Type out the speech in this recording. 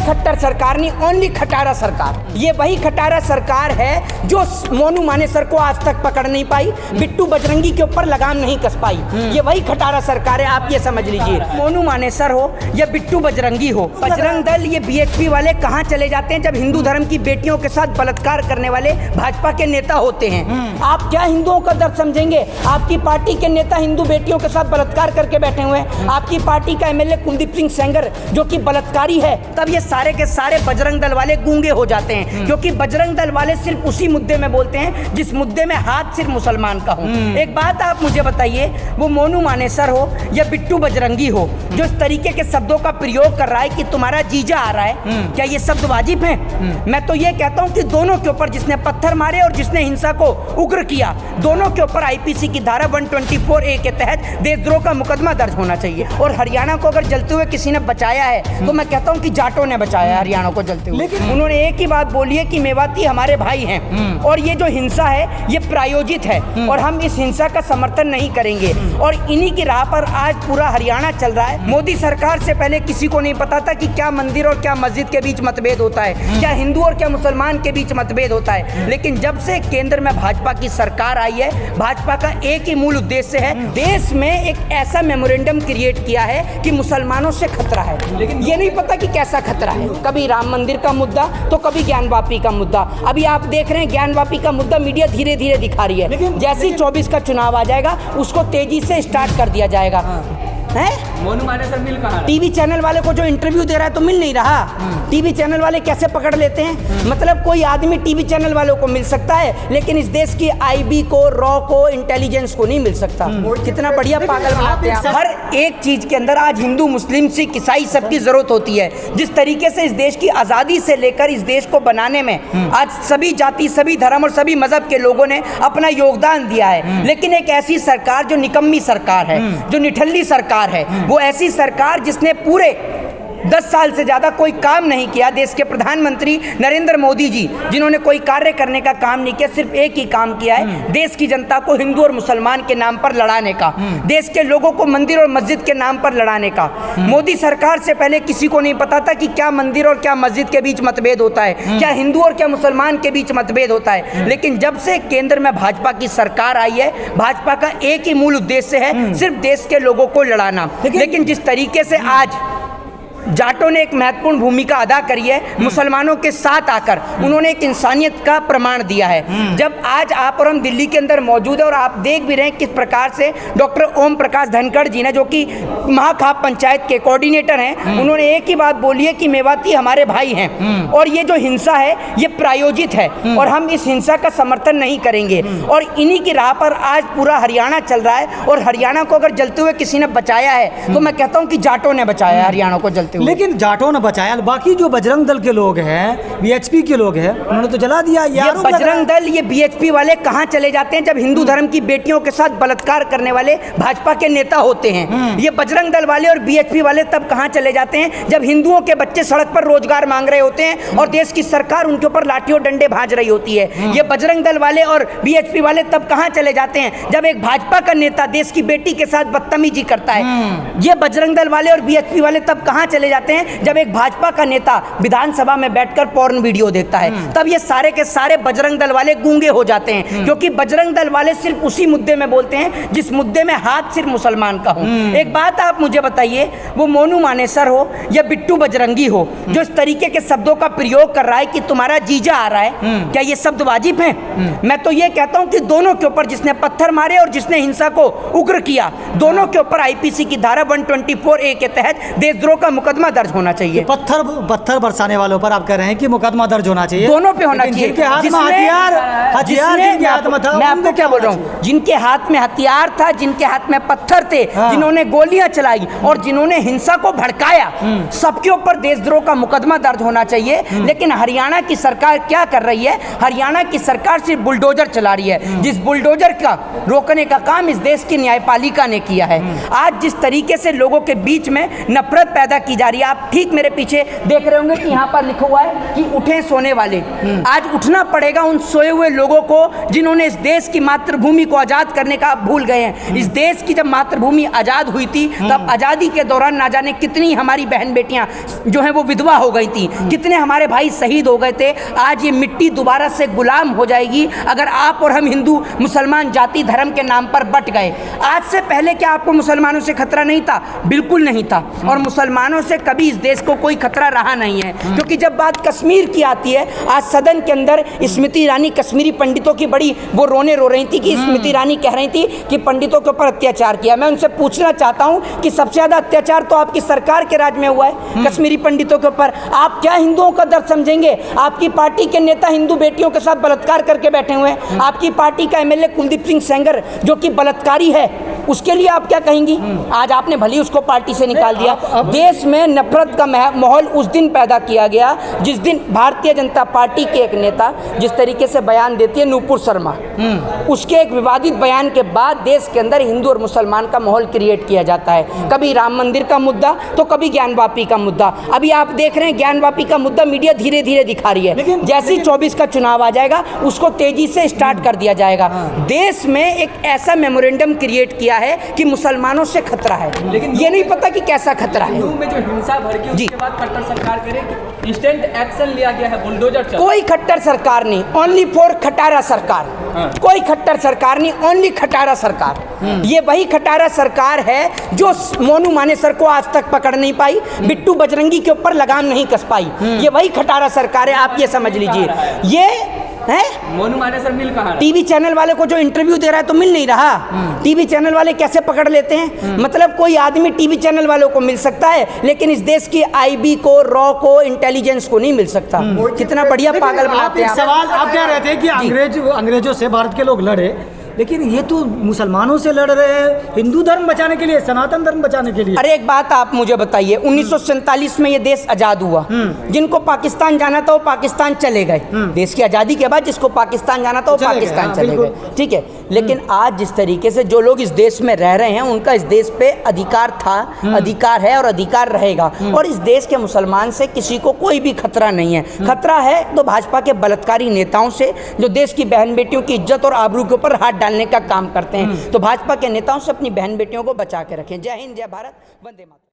खट्टर सरकार नहीं, ओनली खटारा सरकार। ये वही खटारा सरकार है जो मोनू मानेसर को आज तक पकड़ नहीं पाई, बिट्टू बजरंगी के ऊपर लगाम नहीं कस पाई। ये वही खटारा सरकार है, आप ये समझ लीजिए। मोनू मानेसर हो या बिट्टू बजरंगी हो, बजरंग दल ये बीएचपी वाले कहाँ चले जाते हैं जब हिंदू धर्म की बेटियों के साथ बलात्कार करने वाले भाजपा के नेता होते हैं। आप क्या हिंदुओं का दर्द समझेंगे? आपकी पार्टी के नेता हिंदू बेटियों के साथ बलात्कार करके बैठे हुए हैं। आपकी पार्टी का एमएलए कुलदीप सिंह सेंगर जो कि बलात्कारी है, तब ये सारे के सारे बजरंग दल वाले गूंगे हो जाते हैं, क्योंकि बजरंग दल वाले सिर्फ उसी मुद्दे में बोलते हैं जिस मुद्दे में हाथ सिर्फ मुसलमान का हो। एक बात आप मुझे बताइए, वो मोनू मानेसर हो या बिट्टू बजरंगी हो, जो इस तरीके के शब्दों का प्रयोग कर रहा है कि तुम्हारा जीजा आ रहा है, क्या ये शब्द वाजिब है? मैं तो ये कहता हूं कि दोनों के ऊपर, जिसने पत्थर मारे और जिसने हिंसा को उग्र किया, दोनों के ऊपर आईपीसी की धारा 124A के तहत देशद्रोह का मुकदमा दर्ज होना चाहिए। और हरियाणा को अगर जलते हुए किसी ने बचाया है तो मैं कहता हूं कि जाटों ने बचाया है हरियाणा को जलते हुए। लेकिन उन्होंने एक ही बात बोली है कि मेवाती हमारे भाई हैं और ये जो हिंसा है ये प्रायोजित है और हम इस हिंसा का समर्थन नहीं करेंगे। और इन्हीं की राह पर आज पूरा हरियाणा चल रहा है। मोदी सरकार से पहले किसी को नहीं पता था कि क्या मंदिर और क्या मस्जिद के बीच मतभेद होता है, क्या हिंदू और क्या मुसलमान के बीच मतभेद होता है। लेकिन जब से केंद्र में भाजपा की सरकार आई है, भाजपा का एक ही मूल उद्देश्य है, देश में एक ऐसा मेमोरेंडम क्रिएट किया है कि मुसलमानों से खतरा है। लेकिन ये नहीं पता कि कैसा खतरा है। कभी राम मंदिर का मुद्दा तो कभी ज्ञानवापी का मुद्दा। अभी आप देख रहे हैं ज्ञानवापी का मुद्दा मीडिया धीरे धीरे दिखा रही है। जैसे ही 24 का चुनाव आ जाएगा उसको तेजी से स्टार्ट कर दिया जाएगा। है मोनू मानेसर मिल कहाँ? टीवी चैनल वाले को जो इंटरव्यू दे रहा है तो मिल नहीं रहा। टीवी चैनल वाले कैसे पकड़ लेते हैं? मतलब कोई आदमी टीवी चैनल वालों को मिल सकता है लेकिन इस देश की आईबी को, रॉ को, इंटेलिजेंस को नहीं मिल सकता। कितना बढ़िया पागल बनाते हैं। हर एक चीज के अंदर आज हिंदू, मुस्लिम, सिख, ईसाई सबकी जरूरत होती है। जिस तरीके से इस देश की आजादी से लेकर इस देश को बनाने में आज सभी जाति, सभी धर्म और सभी मजहब के लोगों ने अपना योगदान दिया है। लेकिन एक ऐसी सरकार जो निकम्मी सरकार है, जो निठल्ली सरकार है, वो ऐसी सरकार जिसने पूरे 10 साल से ज्यादा कोई काम नहीं किया। देश के प्रधानमंत्री नरेंद्र मोदी जी, जिन्होंने कोई कार्य करने का काम नहीं किया, सिर्फ एक ही काम किया है, देश की जनता को हिंदू और मुसलमान के नाम पर लड़ाने का, देश के लोगों को मंदिर और मस्जिद के नाम पर लड़ाने का। मोदी सरकार से पहले किसी को नहीं पता था कि क्या मंदिर और क्या मस्जिद के बीच मतभेद होता है, क्या हिंदू और क्या मुसलमान के बीच मतभेद होता है। लेकिन जब से केंद्र में भाजपा की सरकार आई है, भाजपा का एक ही मूल उद्देश्य है, सिर्फ देश के लोगों को लड़ाना। लेकिन जिस तरीके से आज जाटों ने एक महत्वपूर्ण भूमिका अदा करी है, मुसलमानों के साथ आकर उन्होंने एक इंसानियत का प्रमाण दिया है। जब आज आप और हम दिल्ली के अंदर मौजूद है और आप देख भी रहे हैं किस प्रकार से डॉक्टर ओम प्रकाश धनखड़ जी ने, जो कि महाखाप पंचायत के कोऑर्डिनेटर हैं, उन्होंने एक ही बात बोली है कि मेवाती हमारे भाई हैं और ये जो हिंसा है ये प्रायोजित है और हम इस हिंसा का समर्थन नहीं करेंगे। और इन्हीं की राह पर आज पूरा हरियाणा चल रहा है। और हरियाणा को अगर जलते हुए किसी ने बचाया है तो मैं कहता हूँ कि जाटों ने बचाया हरियाणा को जलते। लेकिन जाटों ने बचाया, बाकी जो बजरंग दल के लोग हैं, बीएचपी के लोग हैं, उन्होंने तो जला दिया। ये बजरंग दल, ये बीएचपी वाले कहाँ चले जाते हैं जब हिंदू धर्म की बेटियों के साथ बलात्कार करने वाले भाजपा के नेता होते हैं। ये बजरंग दल वाले और बीएचपी वाले तब कहाँ चले जाते हैं जब हिंदुओं के बच्चे सड़क पर रोजगार मांग रहे होते हैं और देश की सरकार उनके ऊपर लाठियों डंडे भांज रही होती है। ये बजरंग दल वाले और बीएचपी वाले तब कहाँ चले जाते हैं जब एक भाजपा का नेता देश की बेटी के साथ बदतमीजी करता है। ये बजरंग दल वाले और बीएचपी वाले तब कहाँ चले जाते हैं जब एक भाजपा का नेता विधानसभा में बैठकर पॉर्न वीडियो देखता है। तब ये सारे के सारे बजरंग दल वाले गूंगे हो जाते हैं, क्योंकि बजरंग दल वाले सिर्फ उसी मुद्दे में बोलते हैं जिस मुद्दे में हाथ सिर्फ मुसलमान का हो। एक बात आप मुझे बताइए, वो मोनू मानेसर हो या बिट्टू बजरंगी हो, जो इस तरीके के शब्दों का प्रयोग कर रहा है कि तुम्हारा जीजा आ रहा है, क्या ये शब्द वाजिब है? मैं तो ये कहता हूं कि दोनों के ऊपर, जिसने पत्थर मारे और जिसने हिंसा को उग्र किया, दोनों के ऊपर आईपीसी की धारा 124A के तहत देशद्रोह का मुकदमा दर्ज होना चाहिए। पत्थर बरसाने वालों पर आप कह रहे हैं कि मुकदमा दर्ज होना चाहिए, दोनों पे होना चाहिए। जिनके हाथ में हथियार जिनके हाथ में था, मैं आपको क्या बोल रहा हूँ, जिनके हाथ में हथियार था, जिनके हाथ में पत्थर थे, जिन्होंने गोलियां चलाई और जिन्होंने हिंसा को भड़काया, सबके ऊपर देशद्रोह का मुकदमा दर्ज होना चाहिए। लेकिन हरियाणा की सरकार क्या कर रही है? हरियाणा की सरकार सिर्फ बुलडोजर चला रही है, जिस बुलडोजर का रोकने का काम इस देश की न्यायपालिका ने किया है। आज जिस तरीके से लोगों के बीच में नफरत पैदा की जा जा रही है। आप ठीक मेरे पीछे देख रहे होंगे कि यहाँ पर लिखा हुआ है कि उठे सोने वाले। आज उठना पड़ेगा उन सोए हुए लोगों को जिन्होंने इस देश की मातृभूमि को आज़ाद करने का आप भूल गए हैं। इस देश की जब मातृभूमि आज़ाद हुई थी तब आज़ादी के दौरान ना जाने कितनी हमारी बहन बेटियां जो हैं वो विधवा हो गई थी, कितने हमारे भाई शहीद हो गए थे। आज ये मिट्टी दोबारा से गुलाम हो जाएगी अगर आप और हम हिंदू मुसलमान जाति धर्म के नाम पर बट गए। आज से पहले क्या आपको मुसलमानों से खतरा नहीं था? बिल्कुल नहीं था। और मुसलमानों से कभी इस देश को कोई खतरा रहा नहीं है, क्योंकि जब बात कश्मीर की आती है, आज सदन के अंदर स्मृति ईरानी कश्मीरी पंडितों की बड़ी वो रोने रो रही थी कि स्मृति ईरानी कह रही थी कि पंडितों के ऊपर अत्याचार किया। मैं उनसे पूछना चाहता हूं कि सबसे ज्यादा अत्याचार तो आपकी सरकार के राज में हुआ है कश्मीरी पंडितों के ऊपर। आप क्या हिंदुओं का दर्द समझेंगे? आपकी पार्टी के नेता हिंदू बेटियों के साथ बलात्कार करके बैठे हुए हैं। आपकी पार्टी का एमएलए कुलदीप सिंह सेंगर जो कि बलात्कारी है, उसके लिए आप क्या कहेंगी? आज आपने भली उसको पार्टी से निकाल दिया। देश में नफरत का माहौल उस दिन पैदा किया गया जिस दिन भारतीय जनता पार्टी के एक नेता जिस तरीके से बयान देती है नूपुर शर्मा, उसके एक विवादित बयान के बाद देश के अंदर हिंदू और मुसलमान का माहौल क्रिएट किया जाता है। कभी राम मंदिर का मुद्दा तो कभी ज्ञानवापी का मुद्दा। अभी आप देख रहे हैं ज्ञानवापी का मुद्दा मीडिया धीरे धीरे दिखा रही है। जैसे ही 24 का चुनाव आ जाएगा उसको तेजी से स्टार्ट कर दिया जाएगा। देश में एक ऐसा मेमोरेंडम क्रिएट किया है कि मुसलमानों से खतरा है, लेकिन ये नहीं पता कि कैसा खतरा है। में जो हिंसा भड़की उसके बाद खट्टर सरकार करे कि इंस्टेंट एक्शन लिया गया है, बुलडोजर चल। कोई खट्टर सरकार नहीं, ओनली फॉर खटारा सरकार। कोई खट्टर सरकार नहीं, ओनली खटारा सरकार। ये वही खटारा सरकार है जो मोनू मानेसर को आज तक पकड़ नहीं पाई, बिट्टू बजरंगी के ऊपर लगाम नहीं कस पाई। ये वही खटारा सरकार है, आप ये समझ लीजिए। ये है मोनू मानेसर मिल कहाँ? टीवी चैनल वाले को जो इंटरव्यू दे रहा है तो मिल नहीं रहा। टीवी चैनल वाले कैसे पकड़ लेते हैं? मतलब कोई आदमी टीवी चैनल वालों को मिल सकता है लेकिन इस देश की आईबी को, रॉ को, इंटेलिजेंस को नहीं मिल सकता। कितना बढ़िया पागल बनाते हैं। सवाल आप कह रहे थे कि अंग्रेजों से भारत के लोग लड़े, लेकिन ये तो मुसलमानों से लड़ रहे हैं हिंदू धर्म बचाने के लिए, सनातन धर्म बचाने के लिए। अरे एक बात आप मुझे बताइए, 1947 में ये देश आज़ाद हुआ। जिनको पाकिस्तान जाना था वो पाकिस्तान चले गए। देश की आज़ादी के बाद जिसको पाकिस्तान जाना था वो पाकिस्तान चले गए, ठीक है। लेकिन आज जिस तरीके से जो लोग इस देश में रह रहे हैं उनका इस देश पे अधिकार था, अधिकार है और अधिकार रहेगा। और इस देश के मुसलमान से किसी को कोई भी खतरा नहीं है। खतरा है तो भाजपा के बलात्कारी नेताओं से जो देश की बहन बेटियों की इज्जत और आबरू के ऊपर हाथ डालने का काम करते हैं। तो भाजपा के नेताओं से अपनी बहन बेटियों को बचा के रखें। जय हिंद, जय भारत, वंदे मातरम।